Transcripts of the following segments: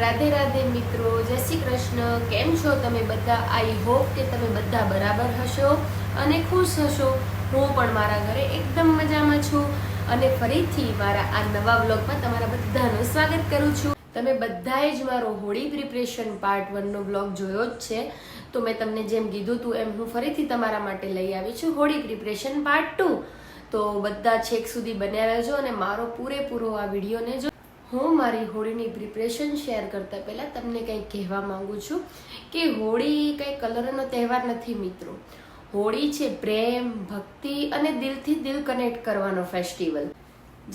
રાધે રાધે મિત્રો, જય શ્રી કૃષ્ણ. કેમ છો તમે બધા? આઈ હોપ કે તમે બધા બરાબર હશો અને ખુશ હશો. હું પણ મારા ઘરે એકદમ મજામાં છું અને ફરીથી મારા આ નવા વ્લોગમાં તમારા બધાનું સ્વાગત કરું છું. તમે બધાએ જ મારો હોળી પ્રિપરેશન પાર્ટ 1 નો વ્લોગ જોયો જ છે, તો મેં તમને જેમ કીધું હતું એમ હું ફરીથી તમારા માટે લઈ આવી છું હોળી પ્રિપરેશન પાર્ટ 2. તો બધા છેક સુધી બન્યા રહેજો અને મારો પૂરેપૂરો આ વિડીયોને જો. હું મારી હોળીની પ્રિપરેશન શેર કરતા પહેલાં તમને કંઈક કહેવા માંગુ છું કે હોળી કંઈ કલરનો તહેવાર નથી મિત્રો. હોળી છે પ્રેમ, ભક્તિ અને દિલથી દિલ કનેક્ટ કરવાનો ફેસ્ટિવલ.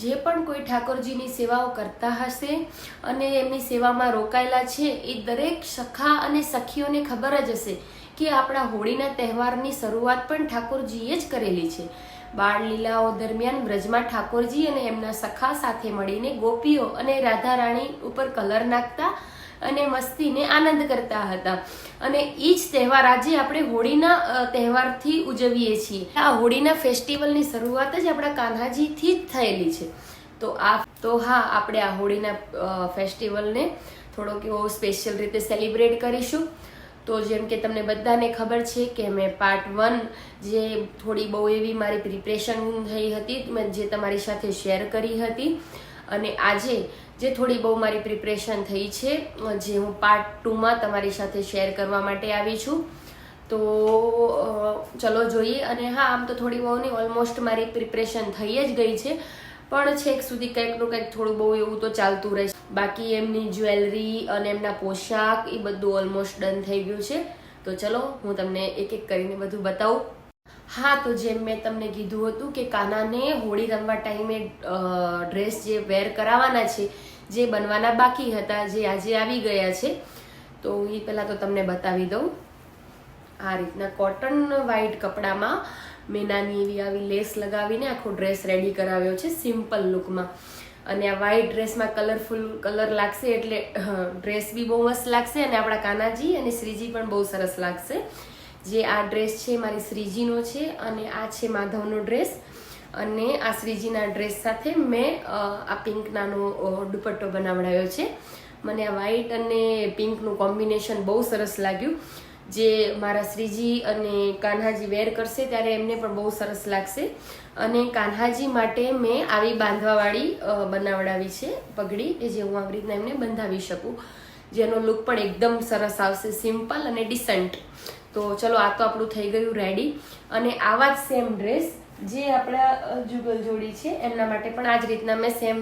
જે પણ કોઈ ઠાકોરજીની સેવાઓ કરતા હશે અને એમની સેવામાં રોકાયેલા છે એ દરેક સખા અને સખીઓને ખબર જ હશે કે આપણા હોળીના તહેવારની શરૂઆત પણ ઠાકોરજીએ જ કરેલી છે. બાળ લીલાઓ દરમિયાન વ્રજમાં ઠાકોરજી અને એમના સખા સાથે મળીને ગોપીઓ અને રાધા રાણી ઉપર કલર નાખતા અને મસ્તીને આનંદ કરતા હતા. અને એ જ તહેવાર આજે આપણે હોળીના તહેવારથી ઉજવીએ છીએ. આ હોળીના ફેસ્ટિવલની શરૂઆત જ આપણા કાન્હાજીથી જ થયેલી છે. તો હા, આપણે આ હોળીના ફેસ્ટિવલને થોડોક એવો સ્પેશિયલ રીતે સેલિબ્રેટ કરીશું. તો જેમ કે તમને બધાને ખબર છે કે મેં પાર્ટ 1 જે થોડી બહુ એવી મારી પ્રિપરેશન થઈ હતી મેં જે તમારી સાથે શેર કરી હતી, અને આજે જે થોડી બહુ મારી પ્રિપરેશન થઈ છે જે હું પાર્ટ 2માં તમારી સાથે શેર કરવા માટે આવી છું. તો ચલો જોઈએ. અને હા, આમ તો થોડી બહુ નહીં, ઓલમોસ્ટ મારી પ્રિપરેશન થઈ જ ગઈ છે, પણ છેક સુધી કંઈકનું કંઈક થોડું બહુ એવું તો ચાલતું રહેશે. બાકી એમની જ્વેલરી અને એમના પોશાક એ બધું ઓલમોસ્ટ ડન થઈ ગયું છે. તો ચલો હું તમને એક એક કરીને બધું બતાવું. હા, તો જેમ મેં તમને કીધું હતું કે કાનાને હોળી રમવા ટાઈમે ડ્રેસ જે વેર કરાવવાના છે, જે બનવાના બાકી હતા, જે આજે આવી ગયા છે, તો એ પહેલાં તો તમને બતાવી દઉં. આ રીતના કોટન વ્હાઈટ કપડામાં મેં નાની એવી આવી લેસ લગાવીને આખો ડ્રેસ રેડી કરાવ્યો છે સિમ્પલ લુકમાં. અને આ વ્હાઈટ ડ્રેસમાં કલરફુલ કલર લાગશે એટલે ડ્રેસ બી બહુ મસ્ત લાગશે અને આપણા કાનાજી અને શ્રીજી પણ બહુ સરસ લાગશે. જે આ ડ્રેસ છે મારી શ્રીજીનો છે અને આ છે માધવનો ડ્રેસ. અને આ શ્રીજીના ડ્રેસ સાથે મેં આ પિંક નાનો દુપટ્ટો બનાવડાવ્યો છે. મને આ વ્હાઈટ અને પિંકનું કોમ્બિનેશન બહુ સરસ લાગ્યું. જે મારા શ્રીજી અને કાન્હાજી વેર કરશે ત્યારે એમને પણ બહુ સરસ લાગશે. અને કાન્હાજી માટે મેં આવી બાંધવાવાળી બનાવડાવી છે પગડી, કે જે હું આવી રીતના એમને બંધાવી શકું, જેનો લુક પણ એકદમ સરસ આવશે, સિમ્પલ અને ડિસન્ટ. તો ચલો, આ તો આપણું થઈ ગયું રેડી. અને આવા જ સેમ ડ્રેસ જે આપણા જુગલ જોડી છે એમના માટે પણ આ જ રીતના મેં સેમ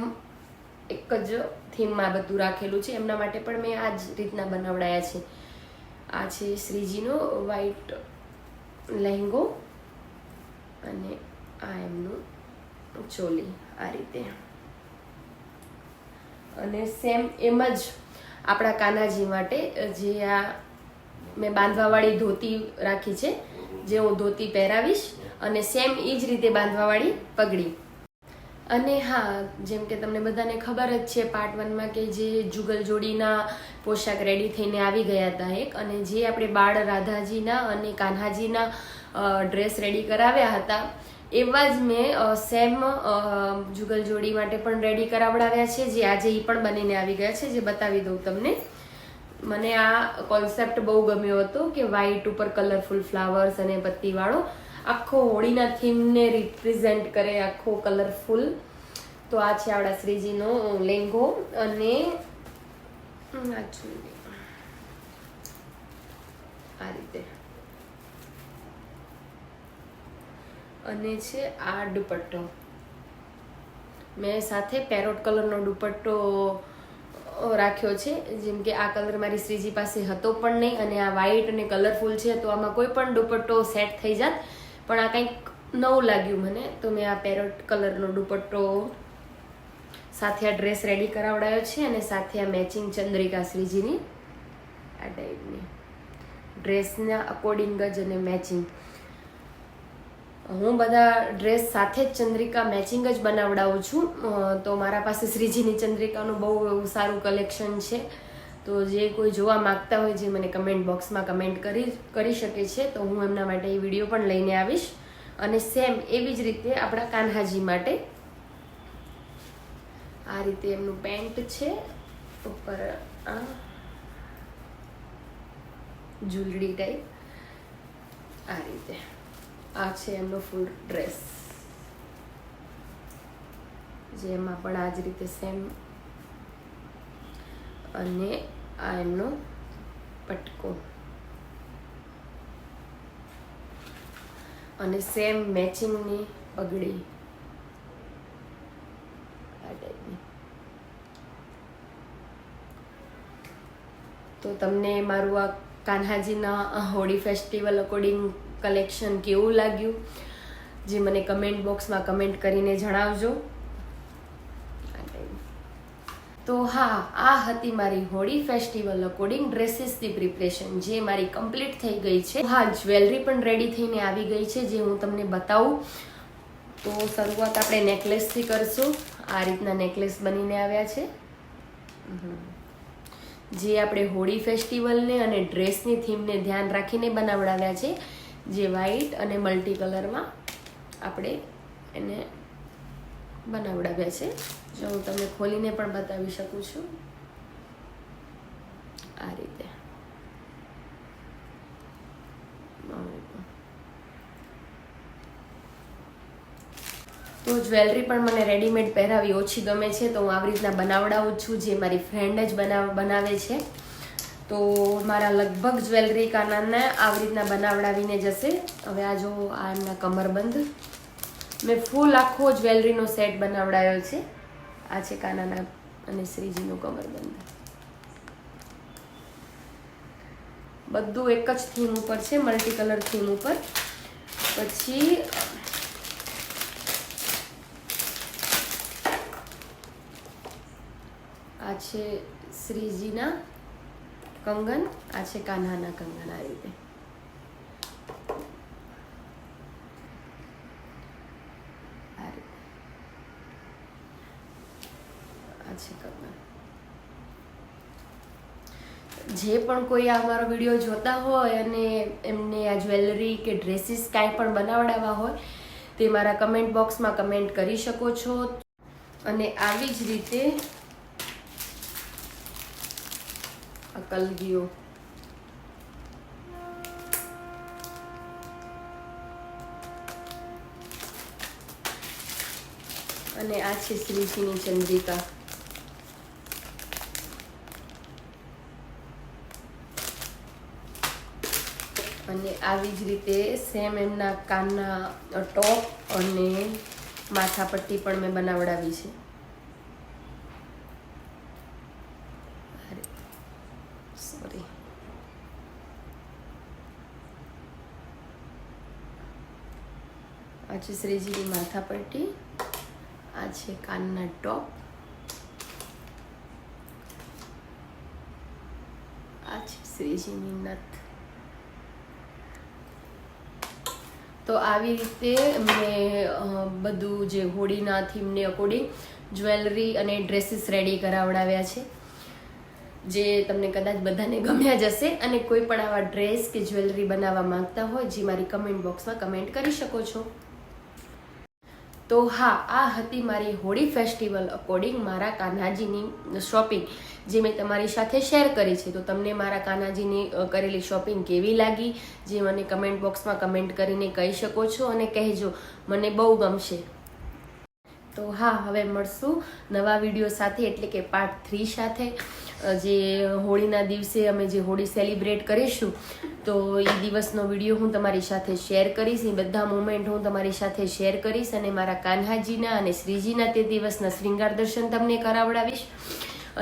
એક જ થીમમાં બધું રાખેલું છે. એમના માટે પણ મેં આ જ રીતના બનાવડાયા છે. આ છે શ્રીજીનો વ્હાઈટ લહેંગો અને આ એમનું ચોલી આ રીતે. અને સેમ એમ જ આપણા કાનાજી માટે જે આ મેં બાંધવાવાળી ધોતી રાખી છે, જે હું ધોતી પહેરાવીશ, અને સેમ એ જ રીતે બાંધવાવાળી પગડી. અને હા, જેમ કે તમને બધાને ખબર જ છે પાર્ટ 1માં કે જે જુગલ જોડીના પોશાક રેડી થઈને આવી ગયા હતા એક, અને જે આપણે બાળ રાધાજીના અને કાન્હાજીના ડ્રેસ રેડી કરાવ્યા હતા એવા જ મેં સેમ જુગલ જોડી માટે પણ રેડી કરાવડાવ્યા છે, જે આજે એ પણ બનીને આવી ગયા છે, જે બતાવી દઉં તમને. મને આ કોન્સેપ્ટ બહુ ગમ્યો હતો કે વ્હાઈટ ઉપર કલરફુલ ફ્લાવર્સ અને પત્તીવાળો આખો હોળીના થીમને રિપ્રેઝેન્ટ કરે, આખો કલરફુલ. તો આ છે આપણા શ્રીજીનો લેંઘો અને આ રીતે. અને છે આ દુપટ્ટો. મેં સાથે પેરોટ કલરનો દુપટ્ટો રાખ્યો છે, જેમ કે આ કલર મારી શ્રીજી પાસે હતો પણ નહીં, અને આ વ્હાઈટ અને કલરફુલ છે તો આમાં કોઈ પણ દુપટ્ટો સેટ થઈ જાત, પણ આ કંઈક નવું લાગ્યું મને, તો મેં આ પેરોટ કલરનો દુપટ્ટો સાથે આ ડ્રેસ રેડી કરાવડાયો છે. અને સાથે આ મેચિંગ ચંદ્રિકા શ્રીજીની આ ટાઈપની ડ્રેસના અકોર્ડિંગ જ અને મેચિંગ. હું બધા ડ્રેસ સાથે જ ચંદ્રિકા મેચિંગ જ બનાવડાવું છું. તો મારા પાસે શ્રીજીની ચંદ્રિકાનું બહુ એવું સારું કલેક્શન છે. તો જે કોઈ જોવા માંગતા હોય જે મને કમેન્ટ બોક્સમાં કમેન્ટ કરી શકે છે, તો હું એમના માટે એ વિડીયો પણ લઈને આવીશ. અને સેમ એવી જ રીતે આપણા કાન્હાજી માટે આ રીતે એમનું પેન્ટ છે ઉપર આ જ્વેલરી ટાઈપ આ રીતે. આ છે એમનો ફૂલ ડ્રેસ, જેમાં પણ આ જ રીતે સેમ, અને આ એમનો પટકો, અને સેમ મેચિંગની પગડી આ ટાઈપની. તો તમને મારું આ કાન્હાજીના હોળી ફેસ્ટિવલ અકોર્ડિંગ કલેક્શન કેવું લાગ્યું, જે મને કમેન્ટ બોક્સમાં કમેન્ટ કરીને જણાવજો. તો હા, આ હતી મારી હોળી ફેસ્ટિવલ અકોર્ડિંગ ડ્રેસીસની પ્રિપરેશન, જે મારી કમ્પ્લીટ થઈ ગઈ છે. હા, જ્વેલરી પણ રેડી થઈને આવી ગઈ છે, જે હું તમને બતાવું. તો શરૂઆત આપણે નેકલેસથી કરશું. આ રીતના નેકલેસ બનીને આવ્યા છે, જે આપણે હોળી ફેસ્ટિવલને અને ડ્રેસની થીમને ધ્યાન રાખીને બનાવડાવ્યા છે, જે વ્હાઈટ અને મલ્ટી કલરમાં આપણે એને બનાવડાવ્યા છે. જો હું તમને ખોલીને પણ બતાવી શકું છું આ રીતે. તો જ્વેલરી પણ મને રેડીમેડ પહેરાવી ઓછી ગમે છે, તો હું આવી રીતના બનાવડાવું છું, જે મારી ફ્રેન્ડ જ બનાવે છે. તો મારા લગભગ જ્વેલરી કાનાને આવી રીતના બનાવડાવીને જશે. હવે આ જો આ એમના કમરબંધ, મેં ફૂલ આખો જ્વેલરીનો સેટ બનાવડાવ્યો છે. આ છે કાનાના અને શ્રીજીનું કમરબંધ. બધું એક જ થીમ ઉપર છે, મલ્ટી કલર થીમ ઉપર. પછી આ છે શ્રીજીના કંગન, આ છે કાન્હાના કંગન. આ રીતે જે પણ કોઈ આ મારો વિડીયો જોતા હોય અને એમને આ જ્વેલરી કે ડ્રેસીસ કાંઈ પણ બનાવડાવવા હોય, તે મારા કમેન્ટ બોક્સમાં કમેન્ટ કરી શકો છો. અને આવી જ રીતે આ કલગીઓ, અને આ છે શ્રીજીની ચંદ્રિકા. અને આવી જ રીતે સેમ એમના કાનના ટોપ અને માથાપટ્ટી પણ મેં બનાવડાવી છે. સોરી, આ છે શ્રીજીની માથાપટ્ટી, આ છે કાનના ટોપ, આ છે શ્રીજીની નથ. તો આવી રીતે મેં બધું જે હોળીના થીમને અકોર્ડિંગ જ્વેલરી અને ડ્રેસીસ રેડી કરાવડાવ્યા છે, જે તમને કદાચ બધાને ગમ્યા જશે. અને કોઈ પણ આવા ડ્રેસ કે જ્વેલરી બનાવવા માંગતા હોય, જે મારી કમેન્ટ બોક્સમાં કમેન્ટ કરી શકો છો. તો હા, આ હતી મારી હોળી ફેસ્ટિવલ અકોર્ડિંગ મારા કાન્હાજીની શોપિંગ, જે મેં તમારી સાથે શેર કરી છે. તો તમને મારા કાન્હાજીની કરેલી શોપિંગ કેવી લાગી, જે મને કમેન્ટ બોક્સમાં કમેન્ટ કરીને કહી શકો છો, અને કહેજો, મને બહુ ગમશે. તો હા, હવે મળશું નવા વિડીયો સાથે, એટલે કે પાર્ટ 3 સાથે. જે હોળીના દિવસે અમે જે હોળી સેલિબ્રેટ કરીશું, તો એ દિવસનો વિડીયો હું તમારી સાથે શેર કરીશ. એ બધા મોમેન્ટ હું તમારી સાથે શેર કરીશ, અને મારા કાન્હાજીના અને શ્રીજીના તે દિવસના શ્રૃંગાર દર્શન તમને કરાવડાવીશ.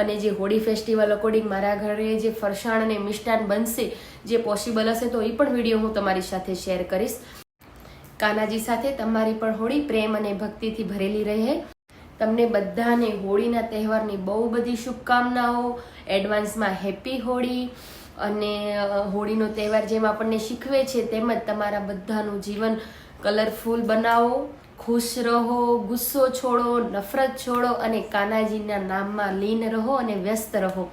અને જે હોળી ફેસ્ટિવલ અકોર્ડિંગ મારા ઘરે જે ફરસાણ અને મિષ્ટાન બનશે, જે પોસિબલ હશે, તો એ પણ વિડીયો હું તમારી સાથે શેર કરીશ. કાન્હાજી સાથે તમારી પણ હોળી પ્રેમ અને ભક્તિથી ભરેલી રહે. તમને બધાને હોળીના તહેવારની બહુ બધી શુભકામનાઓ. એડવાન્સમાં હેપી હોળી. અને હોળીનો તહેવાર જેમ આપણને શીખવે છે, તેમજ તમારા બધાનું જીવન કલરફુલ બનાવો, ખુશ રહો, ગુસ્સો છોડો, નફરત છોડો, અને કાન્હાજીના નામમાં લીન રહો અને વ્યસ્ત રહો.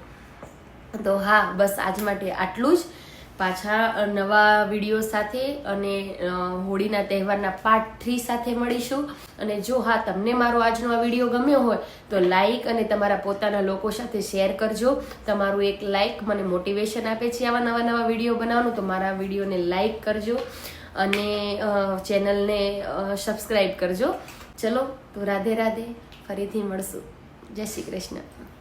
તો હા, બસ આજ માટે આટલું જ. પાછા નવા વિડીયો સાથે અને હોળીના તહેવારના પાર્ટ 3 સાથે મળીશું. અને જો હા તમને મારો આજનો આ વિડીયો ગમ્યો હોય તો લાઈક અને તમારા પોતાના લોકો સાથે શેર કરજો. તમારું એક લાઈક મને મોટિવેશન આપે છે આવા નવા વિડીયો બનાવવાનું. તો મારા વિડીયોને લાઈક કરજો અને ચેનલને સબસ્ક્રાઈબ કરજો. ચલો તો રાધે રાધે, ફરીથી મળશું. જય શ્રી કૃષ્ણ.